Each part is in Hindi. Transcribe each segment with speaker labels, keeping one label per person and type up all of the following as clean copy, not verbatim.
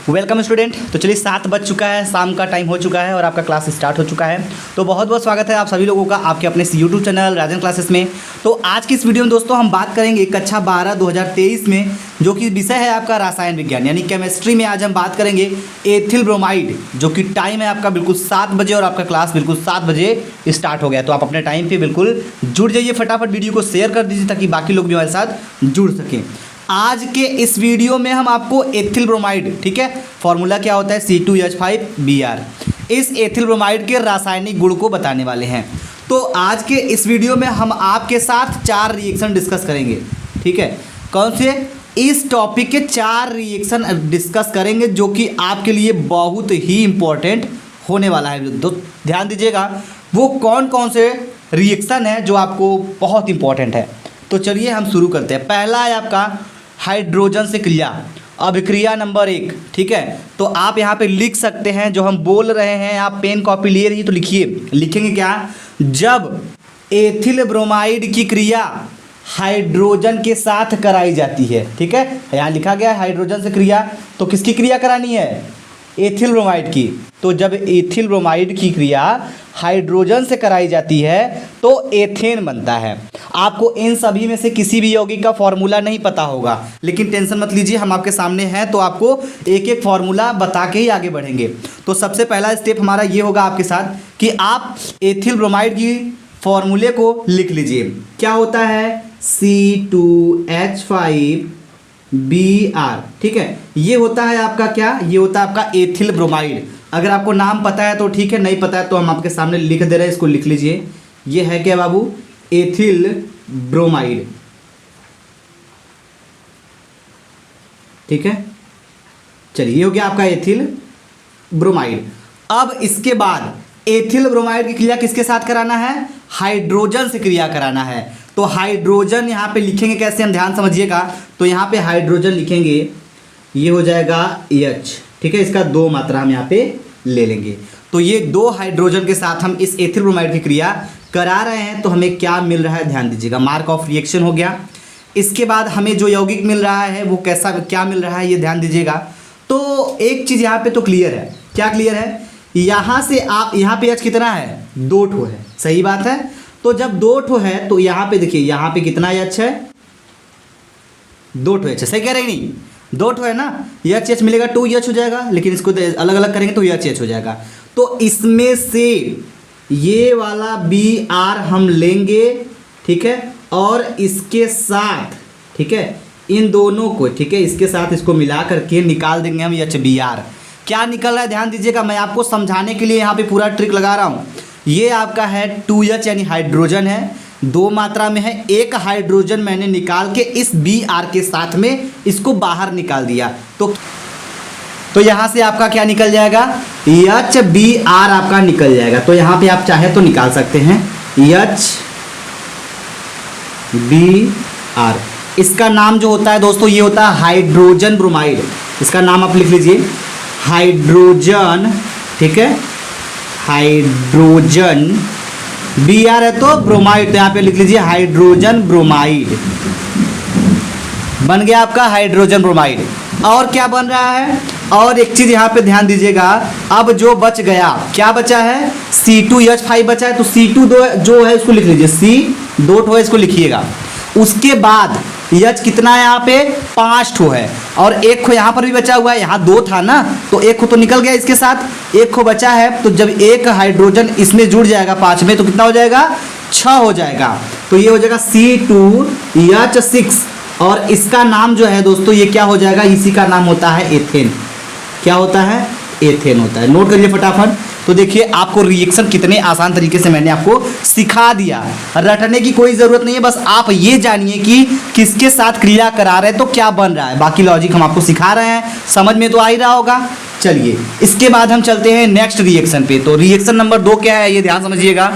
Speaker 1: Welcome student. तो चलिए 7 बज चुका है, शाम का टाइम हो चुका है और आपका क्लास स्टार्ट हो चुका है। तो बहुत बहुत स्वागत है आप सभी लोगों का आपके अपने यूट्यूब चैनल राजन क्लासेस में। तो आज की इस वीडियो में दोस्तों हम बात करेंगे कक्षा 12 2023 में, जो कि विषय है आपका रसायन विज्ञान यानी केमिस्ट्री में। आज हम बात करेंगे एथिल ब्रोमाइड, जो कि टाइम है आपका बिल्कुल 7 बजे और आपका क्लास बिल्कुल 7 बजे स्टार्ट हो गया। तो आप अपने टाइम पर बिल्कुल जुड़ जाइए, फटाफट वीडियो को शेयर कर दीजिए ताकि बाकी लोग भी हमारे साथ जुड़ सकें। आज के इस वीडियो में हम आपको एथिल ब्रोमाइड, ठीक है, फॉर्मूला क्या होता है C2H5Br, इस एथिल ब्रोमाइड के रासायनिक गुण को बताने वाले हैं। तो आज के इस वीडियो में हम आपके साथ 4 रिएक्शन डिस्कस करेंगे, ठीक है। कौन से? इस टॉपिक के 4 रिएक्शन डिस्कस करेंगे जो कि आपके लिए बहुत ही इम्पोर्टेंट होने वाला है। तो ध्यान दीजिएगा वो कौन कौन से रिएक्शन है जो आपको बहुत इम्पोर्टेंट है। तो चलिए हम शुरू करते हैं। पहला है आपका हाइड्रोजन से क्रिया, अभिक्रिया नंबर 1, ठीक है। तो आप यहाँ पे लिख सकते हैं जो हम बोल रहे हैं। आप पेन कॉपी लिए रहिए तो लिखिए, लिखेंगे क्या? जब एथिल ब्रोमाइड की क्रिया हाइड्रोजन के साथ कराई जाती है, ठीक है, यहाँ लिखा गया है हाइड्रोजन से क्रिया। तो किसकी क्रिया करानी है? एथिल ब्रोमाइड की। तो जब एथिल ब्रोमाइड की क्रिया हाइड्रोजन से कराई जाती है तो एथेन बनता है। आपको इन सभी में से किसी भी यौगिक का फॉर्मूला नहीं पता होगा, लेकिन टेंशन मत लीजिए, हम आपके सामने हैं तो आपको एक एक फॉर्मूला बता के ही आगे बढ़ेंगे। तो सबसे पहला स्टेप हमारा ये होगा आपके साथ कि आप एथिल ब्रोमाइड की फॉर्मूले को लिख लीजिए। क्या होता है? C2H5Br, ठीक है। ये होता है आपका क्या? ये होता है आपका एथिल ब्रोमाइड। अगर आपको नाम पता है तो ठीक है, नहीं पता है तो हम आपके सामने लिख दे रहे हैं, इसको लिख लीजिए। ये है क्या बाबू? एथिल ब्रोमाइड, ठीक है। चलिए ये हो गया आपका एथिल ब्रोमाइड। अब इसके बाद एथिल ब्रोमाइड की क्रिया किसके साथ कराना है? हाइड्रोजन से क्रिया कराना है। तो हाइड्रोजन यहाँ पे लिखेंगे कैसे, हम ध्यान समझिएगा। तो यहाँ पे हाइड्रोजन लिखेंगे, ये हो जाएगा H, ठीक है। इसका 2 मात्रा हम यहाँ पे ले लेंगे। तो ये 2 हाइड्रोजन के साथ हम इस एथिल ब्रोमाइड की क्रिया करा रहे हैं। तो हमें क्या मिल रहा है ध्यान दीजिएगा, मार्क ऑफ रिएक्शन हो गया। इसके बाद हमें जो यौगिक मिल रहा है वो कैसा क्या मिल रहा है ये ध्यान दीजिएगा। तो एक चीज़ यहाँ पे तो क्लियर है। क्या क्लियर है? यहाँ से आप यहाँ पे H कितना है? 2 ठो है, सही बात है। तो जब 2 ठो है तो यहाँ पे देखिए, यहाँ पे कितना H है? 2 ठो H है, सही कह रहे हैं नहीं? 2 ठो है ना, H मिलेगा 2H हो जाएगा, लेकिन इसको अलग अलग करेंगे तो H हो जाएगा। तो इसमें से ये वाला Br हम लेंगे, ठीक है, और इसके साथ, ठीक है, इन दोनों को, ठीक है, इसके साथ इसको मिला करके निकाल देंगे हम HBr। क्या निकल रहा है ध्यान दीजिएगा, मैं आपको समझाने के लिए यहाँ पे पूरा ट्रिक लगा रहा हूँ। ये आपका है 2H यानी हाइड्रोजन है, 2 मात्रा में है। एक हाइड्रोजन मैंने निकाल के इस Br के साथ में इसको बाहर निकाल दिया। तो यहाँ से आपका क्या निकल जाएगा? HBr आपका निकल जाएगा। तो यहाँ पे आप चाहे तो निकाल सकते हैं HBr। इसका नाम जो होता है दोस्तों ये होता है हाइड्रोजन ब्रोमाइड। इसका नाम आप लिख लीजिए हाइड्रोजन, ठीक है, हाइड्रोजन। Br है तो ब्रोमाइड, तो यहाँ पे लिख लीजिए हाइड्रोजन ब्रोमाइड। बन गया आपका हाइड्रोजन ब्रोमाइड। और क्या बन रहा है? और एक चीज़ यहाँ पे ध्यान दीजिएगा, अब जो बच गया, क्या बचा है? C2H5 बचा है। तो C2 जो है उसको लिख लीजिए, C2 ठो है, इसको लिखिएगा। उसके बाद H कितना है यहाँ पे? 5 ठो है, और 1 खो यहाँ पर भी बचा हुआ है। यहाँ 2 था ना, तो 1 खो तो निकल गया इसके साथ, 1 खो बचा है। तो जब एक हाइड्रोजन इसमें जुड़ जाएगा 5 में तो कितना हो जाएगा? 6 हो जाएगा। तो ये हो जाएगा C2H6। और इसका नाम जो है दोस्तों ये क्या हो जाएगा? इसी का नाम होता है एथेन। क्या होता है? एथेन होता है। नोट करिए फटाफट। तो देखिए आपको रिएक्शन कितने आसान तरीके से मैंने आपको सिखा दिया, रटने की कोई ज़रूरत नहीं है। बस आप ये जानिए कि किसके साथ क्रिया करा रहे हैं तो क्या बन रहा है। बाकी लॉजिक हम आपको सिखा रहे हैं, समझ में तो आ ही रहा होगा। चलिए इसके बाद हम चलते हैं नेक्स्ट रिएक्शन पे। तो रिएक्शन नंबर 2 क्या है ये ध्यान समझिएगा।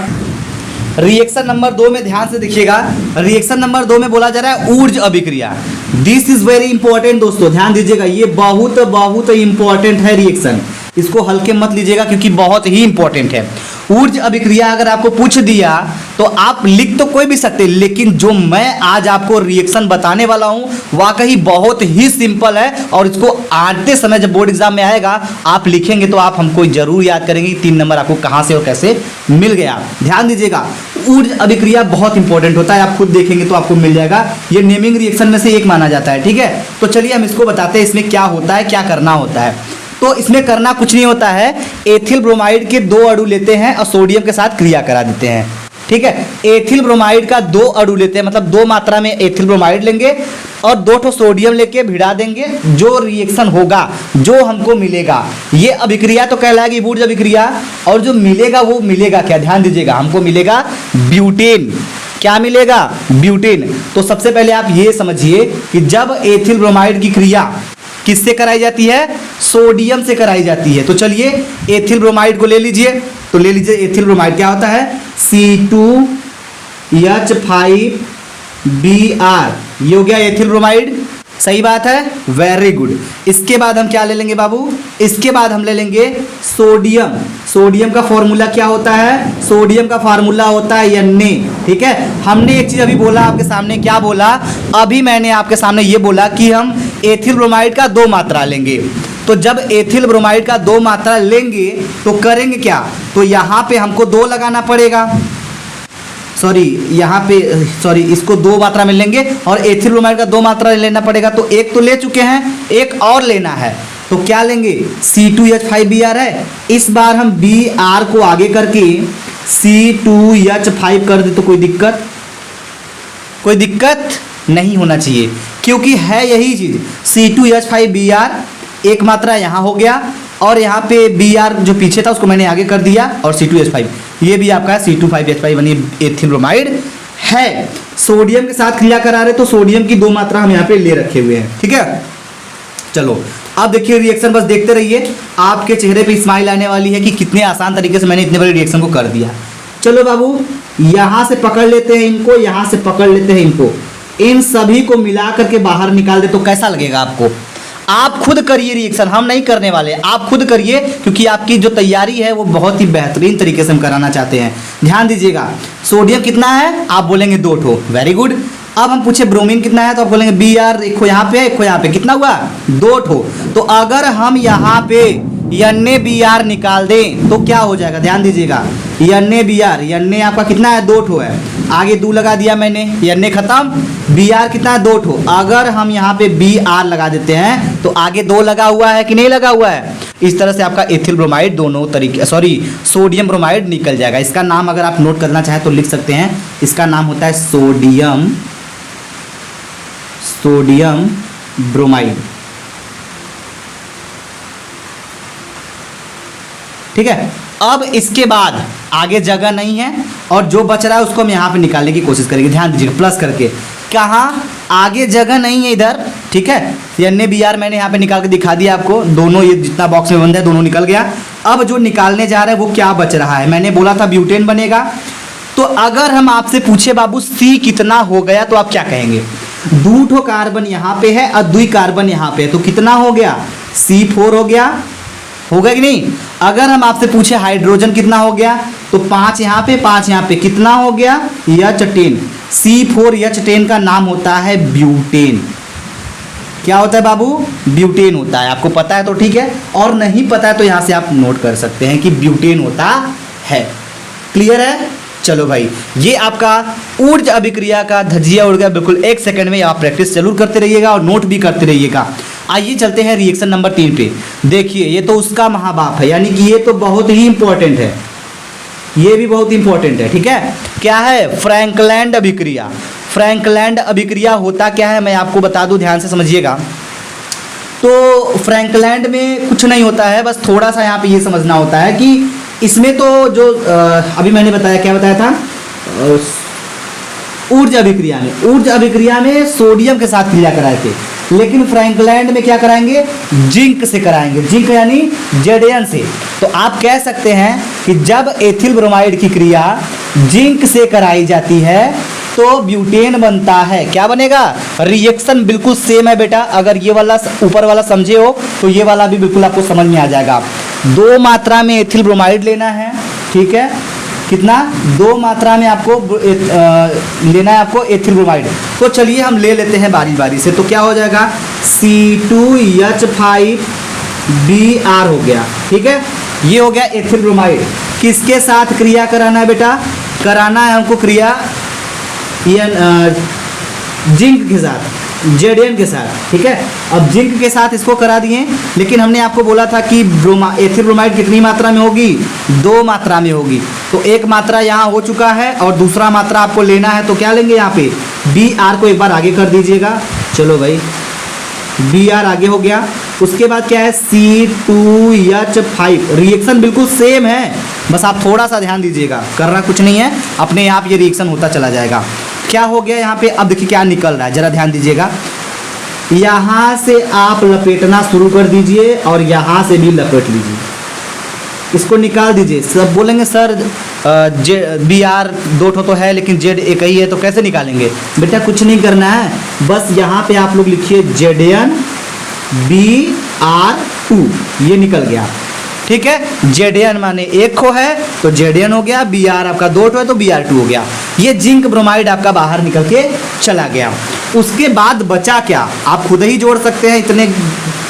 Speaker 1: रिएक्शन नंबर 2 में ध्यान से देखिएगा। रिएक्शन नंबर 2 में बोला जा रहा है ऊर्ज अभिक्रिया। दिस इज वेरी इंपॉर्टेंट दोस्तों, ध्यान दीजिएगा, ये बहुत बहुत इंपॉर्टेंट है रिएक्शन। इसको हल्के मत लीजिएगा क्योंकि बहुत ही इंपॉर्टेंट है। ऊर्ज अभिक्रिया अगर आपको पूछ दिया तो आप लिख तो कोई भी सकते, लेकिन जो मैं आज आपको रिएक्शन बताने वाला हूं वाकई बहुत ही सिंपल है, और इसको आते समय जब बोर्ड एग्जाम में आएगा आप लिखेंगे तो आप हमको जरूर याद करेंगे 3 नंबर आपको कहां से और कैसे मिल गया। ध्यान दीजिएगा, ऊर्ज अभिक्रिया बहुत इंपॉर्टेंट होता है, आप खुद देखेंगे तो आपको मिल जाएगा। ये नेमिंग रिएक्शन में से एक माना जाता है, ठीक है। तो चलिए हम इसको बताते हैं इसमें क्या होता है, क्या करना होता है। तो इसमें करना कुछ नहीं होता है, एथिल ब्रोमाइड के 2 अणु लेते हैं और सोडियम के साथ क्रिया करा देते हैं, ठीक है। एथिल ब्रोमाइड का 2 अणु लेते हैं, मतलब 2 मात्रा में एथिल ब्रोमाइड लेंगे और 2 ठो सोडियम लेके भिड़ा देंगे। जो रिएक्शन होगा, जो हमको मिलेगा, ये अभिक्रिया तो कहलाएगी ऊर्ज अभिक्रिया, और जो मिलेगा वो मिलेगा क्या, ध्यान दीजिएगा, हमको मिलेगा ब्यूटेन। क्या मिलेगा? ब्यूटेन। तो सबसे पहले आप ये समझिए कि जब एथिल ब्रोमाइड की क्रिया किससे कराई जाती है? सोडियम से कराई जाती है। तो चलिए एथिल ब्रोमाइड को ले लीजिए, तो ले लीजिए एथिल ब्रोमाइड क्या होता है? C2H5Br, ये हो गया एथिल ब्रोमाइड। सही बात है, वेरी गुड। इसके बाद हम क्या ले लेंगे बाबू? इसके बाद हम ले लेंगे सोडियम। सोडियम का फॉर्मूला क्या होता है? सोडियम का फॉर्मूला होता है Na, ठीक है। हमने एक चीज अभी बोला आपके सामने, क्या बोला? अभी मैंने आपके सामने ये बोला कि हम एथिल ब्रोमाइड का 2 मात्रा लेंगे। तो जब एथिल ब्रोमाइड का 2 मात्रा लेंगे तो करेंगे क्या? तो यहाँ पे हमको 2 लगाना पड़ेगा, इसको 2 मात्रा में लेंगे और एथिल ब्रोमाइड का 2 मात्रा लेना पड़ेगा। तो एक तो ले चुके हैं, एक और लेना है, तो क्या लेंगे? C2H5Br है। इस बार हम Br को आगे करके C2H5 कर दे तो कोई दिक्कत नहीं होना चाहिए, क्योंकि है यही चीज C2H5Br, एक मात्रा यहाँ हो गया और यहाँ पे Br जो पीछे था उसको मैंने आगे कर दिया, और C2H5 ये भी आपका C2H5 बनी एथिल ब्रोमाइड है। सोडियम के साथ क्रिया करा रहे तो सोडियम की 2 मात्रा हम यहाँ पे ले रखे हुए हैं, ठीक है। चलो अब देखिए रिएक्शन, बस देखते रहिए, आपके चेहरे पे स्माइल आने वाली है कि कितने आसान तरीके से मैंने इतने बड़े रिएक्शन को कर दिया। चलो बाबू, यहाँ से पकड़ लेते हैं इनको, यहाँ से पकड़ लेते हैं इनको, इन सभी को मिला करके बाहर निकाल दे तो कैसा लगेगा आपको? आप खुद करिए रिएक्शन, हम नहीं करने वाले, आप खुद करिए, क्योंकि आपकी जो तैयारी है वो बहुत ही बेहतरीन तरीके से हम कराना चाहते हैं। ध्यान दीजिएगा, सोडियम कितना है? आप बोलेंगे 2 ठो, वेरी गुड। अब हम पूछे ब्रोमीन कितना है तो आप बोलेंगे Br, एक खो यहाँ पे, एक खो यहाँ पे, कितना हुआ? 2 ठो। तो अगर हम यहाँ पे NaBr निकाल दें तो क्या हो जाएगा? ध्यान दीजिएगा, Na आपका कितना है? 2 ठो है, आगे 2 लगा दिया मैंने, Na खत्म, Br कितना है? 2 ठो। अगर हम यहाँ पे Br लगा देते हैं तो आगे 2 लगा हुआ है कि नहीं लगा हुआ है? इस तरह से आपका एथिल ब्रोमाइड दोनों तरीके, सोडियम ब्रोमाइड निकल जाएगा। इसका नाम अगर आप नोट करना चाहें तो लिख सकते हैं, इसका नाम होता है सोडियम ब्रोमाइड, ठीक है। अब इसके बाद आगे जगह नहीं है और जो बच रहा है उसको हम यहाँ पे निकालने की कोशिश करेंगे। ध्यान दीजिए, प्लस करके, कहाँ आगे जगह नहीं है इधर, ठीक है। NaBr मैंने यहाँ पे निकाल के दिखा दिया आपको, दोनों ये जितना बॉक्स में बंद है दोनों निकल गया। अब जो निकालने जा रहा है वो क्या बच रहा है? मैंने बोला था ब्यूटेन बनेगा। तो अगर हम आपसे पूछे बाबू C कितना हो गया तो आप क्या कहेंगे? 2 ठो कार्बन यहाँ पे है और 2 कार्बन यहाँ पे है, तो कितना हो गया? C4 हो गया, होगा कि नहीं? अगर हम आपसे पूछे हाइड्रोजन कितना हो गया तो 5 यहाँ पे, 5 यहाँ पे, कितना हो गया? H10। C4H10 का नाम होता है ब्यूटेन। क्या होता है बाबू? ब्यूटेन होता है। आपको पता है तो ठीक है, और नहीं पता है तो यहाँ से आप नोट कर सकते हैं कि ब्यूटेन होता है। क्लियर है? चलो भाई, ये आपका ऊर्ज अभिक्रिया का धजिया उड़ गया बिल्कुल 1 सेकंड में। आप प्रैक्टिस जरूर करते रहिएगा और नोट भी करते रहिएगा। आइए चलते हैं रिएक्शन नंबर 3 पे। देखिए ये तो उसका महाबाप है, यानी कि ये तो बहुत ही इंपॉर्टेंट है, ये भी बहुत इंपॉर्टेंट है, ठीक है। क्या है? फ्रैंकलैंड अभिक्रिया। फ्रैंकलैंड अभिक्रिया होता क्या है मैं आपको बता दूं, ध्यान से समझिएगा। तो फ्रैंकलैंड में कुछ नहीं होता है, बस थोड़ा सा यहाँ पे ये समझना होता है कि इसमें तो जो अभी मैंने बताया, क्या बताया था? ऊर्ज अभिक्रिया में सोडियम के साथ क्रिया कराए थे, लेकिन फ्रैंकलैंड में क्या कराएंगे? जिंक से कराएंगे, जिंक यानी Zn से। तो आप कह सकते हैं कि जब एथिल ब्रोमाइड की क्रिया जिंक से कराई जाती है तो ब्यूटेन बनता है। क्या बनेगा? रिएक्शन बिल्कुल सेम है बेटा। अगर ये वाला ऊपर वाला समझे हो तो ये वाला भी बिल्कुल आपको समझ में आ जाएगा। 2 मात्रा में एथिल ब्रोमाइड लेना है, ठीक है। कितना, 2 मात्रा में आपको लेना है आपको एथिल ब्रोमाइड। तो चलिए हम ले लेते हैं बारी बारी से। तो क्या हो जाएगा, C2H5Br हो गया, ठीक है। ये हो गया एथिल ब्रोमाइड। किसके साथ क्रिया कराना है बेटा, कराना है हमको क्रिया जिंक के साथ, जेडेन के साथ, ठीक है। अब जिंक के साथ इसको करा दिए, लेकिन हमने आपको बोला था कि एथिल ब्रोमाइड कितनी मात्रा में होगी, 2 मात्रा में होगी। तो एक मात्रा यहाँ हो चुका है और दूसरा मात्रा आपको लेना है। तो क्या लेंगे यहाँ पे, Br को एक बार आगे कर दीजिएगा। चलो भाई, Br आगे हो गया। उसके बाद क्या है, C2H5। रिएक्शन बिल्कुल सेम है, बस आप थोड़ा सा ध्यान दीजिएगा, करना कुछ नहीं है, अपने आप ये रिएक्शन होता चला जाएगा। क्या हो गया यहाँ पे, अब देखिए क्या निकल रहा है, जरा ध्यान दीजिएगा। यहाँ से आप लपेटना शुरू कर दीजिए और यहाँ से भी लपेट लीजिए, इसको निकाल दीजिए। सब बोलेंगे सर Br 2 ठो तो है लेकिन Z एक ही है, तो कैसे निकालेंगे। बेटा कुछ नहीं करना है, बस यहाँ पे आप लोग लिखिए ZnBr2, ये निकल गया, ठीक है। Zn माने 1 खो है तो Zn हो गया, Br आपका 2 ठो है तो Br2 हो गया। ये जिंक ब्रोमाइड आपका बाहर निकल के चला गया। उसके बाद बचा क्या, आप खुद ही जोड़ सकते हैं, इतने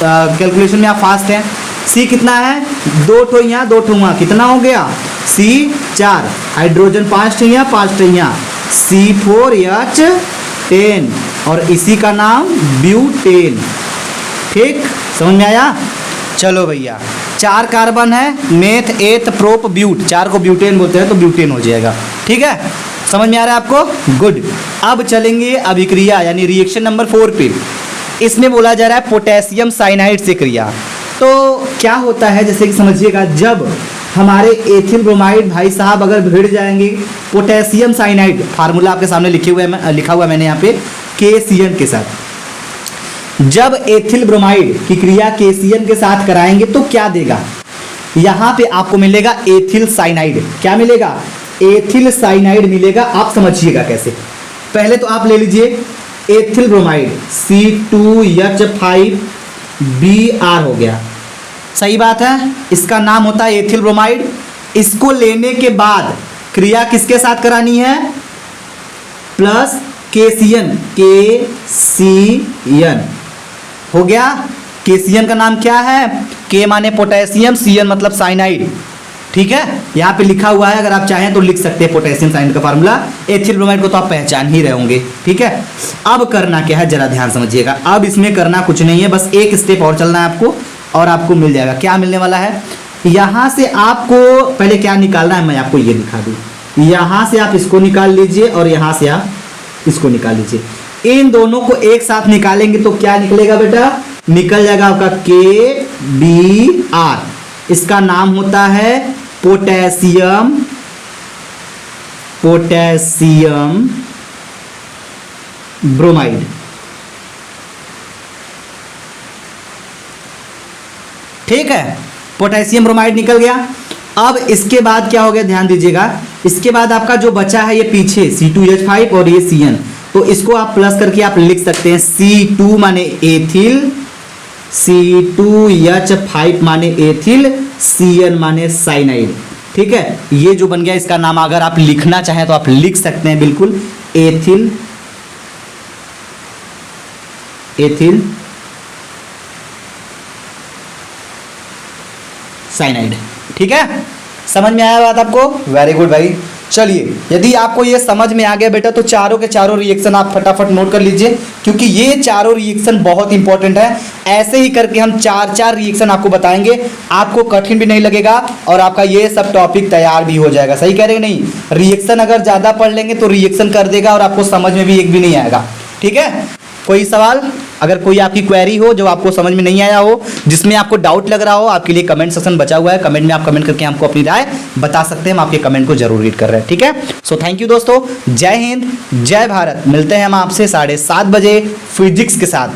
Speaker 1: कैलकुलेशन में आप फास्ट हैं। C कितना है, 2 ठो यहाँ 2 ठो वहाँ, कितना हो गया, C4, हाइड्रोजन 5 ठो यहाँ 5 ठो यहाँ, C4H10 और इसी का नाम ब्यूटेन, ठीक, समझ में आया। चलो भैया, 4 कार्बन है, मेथ एथ प्रोप ब्यूट, 4 को ब्यूटेन बोलते हैं तो ब्यूटेन हो जाएगा, ठीक है। समझ में आ रहा है आपको, गुड। अब चलेंगे अभिक्रिया यानी रिएक्शन नंबर 4 पे। इसमें बोला जा रहा है पोटेशियम साइनाइड से क्रिया। तो क्या होता है, जैसे कि समझिएगा, जब हमारे एथिल ब्रोमाइड भाई साहब अगर भिड़ जाएंगे पोटेशियम साइनाइड, फार्मूला आपके सामने लिखा हुआ है मैंने यहाँ पे, KCN के साथ। जब एथिल ब्रोमाइड की क्रिया KCN के साथ कराएंगे तो क्या देगा, यहाँ पे आपको मिलेगा एथिल साइनाइड। क्या मिलेगा, एथिल साइनाइड मिलेगा। आप समझिएगा कैसे, पहले तो आप ले लीजिए एथिल ब्रोमाइड C2H5Br हो गया, सही बात है, इसका नाम होता है एथिल ब्रोमाइड। इसको लेने के बाद क्रिया किसके साथ करानी है, प्लस KCN, KCN हो गया। KCN का नाम क्या है, K माने पोटेशियम, CN मतलब साइनाइड, ठीक है। यहाँ पे लिखा हुआ है, अगर आप चाहें तो लिख सकते हैं पोटेशियम साइनाइड का फार्मूला। एथिल ब्रोमाइड को तो आप पहचान ही रहे होंगे, ठीक है। अब करना क्या है, जरा ध्यान समझिएगा। अब इसमें करना कुछ नहीं है, बस एक स्टेप और चलना है आपको और आपको मिल जाएगा। क्या मिलने वाला है, यहाँ से आपको पहले क्या निकालना है, मैं आपको ये दिखा दूँ। यहाँ से आप इसको निकाल लीजिए और यहाँ से आप इसको निकाल लीजिए। इन दोनों को एक साथ निकालेंगे तो क्या निकलेगा बेटा, निकल जाएगा आपका KBr। इसका नाम होता है पोटेशियम ब्रोमाइड, ठीक है। पोटेशियम ब्रोमाइड निकल गया। अब इसके बाद क्या हो गया, ध्यान दीजिएगा। इसके बाद आपका जो बचा है ये पीछे C2H5 और ये CN, तो इसको आप प्लस करके आप लिख सकते हैं C2 माने एथिल, C2H5 माने एथिल, CN माने साइनाइड, ठीक है। ये जो बन गया इसका नाम अगर आप लिखना चाहें तो आप लिख सकते हैं बिल्कुल, एथिल साइनाइड, ठीक है। समझ में आया बात आपको, वेरी गुड भाई। चलिए, यदि आपको ये समझ में आ गया बेटा तो चारों के चारों रिएक्शन आप फटाफट नोट कर लीजिए, क्योंकि ये चारों रिएक्शन बहुत इंपॉर्टेंट है। ऐसे ही करके हम 4 रिएक्शन आपको बताएंगे, आपको कठिन भी नहीं लगेगा और आपका ये सब टॉपिक तैयार भी हो जाएगा। सही कह रहे हैं नहीं, रिएक्शन अगर ज़्यादा पढ़ लेंगे तो रिएक्शन कर देगा और आपको समझ में भी एक भी नहीं आएगा, ठीक है। कोई सवाल, अगर कोई आपकी क्वेरी हो जो आपको समझ में नहीं आया हो, जिसमें आपको डाउट लग रहा हो, आपके लिए कमेंट सेक्शन बचा हुआ है, कमेंट में आप कमेंट करके हमको अपनी राय बता सकते हैं, हम आपके कमेंट को जरूर रीड कर रहे हैं, ठीक है। सो थैंक यू दोस्तों, जय हिंद, जय भारत। मिलते हैं हम आपसे 7:30 बजे फिजिक्स के साथ।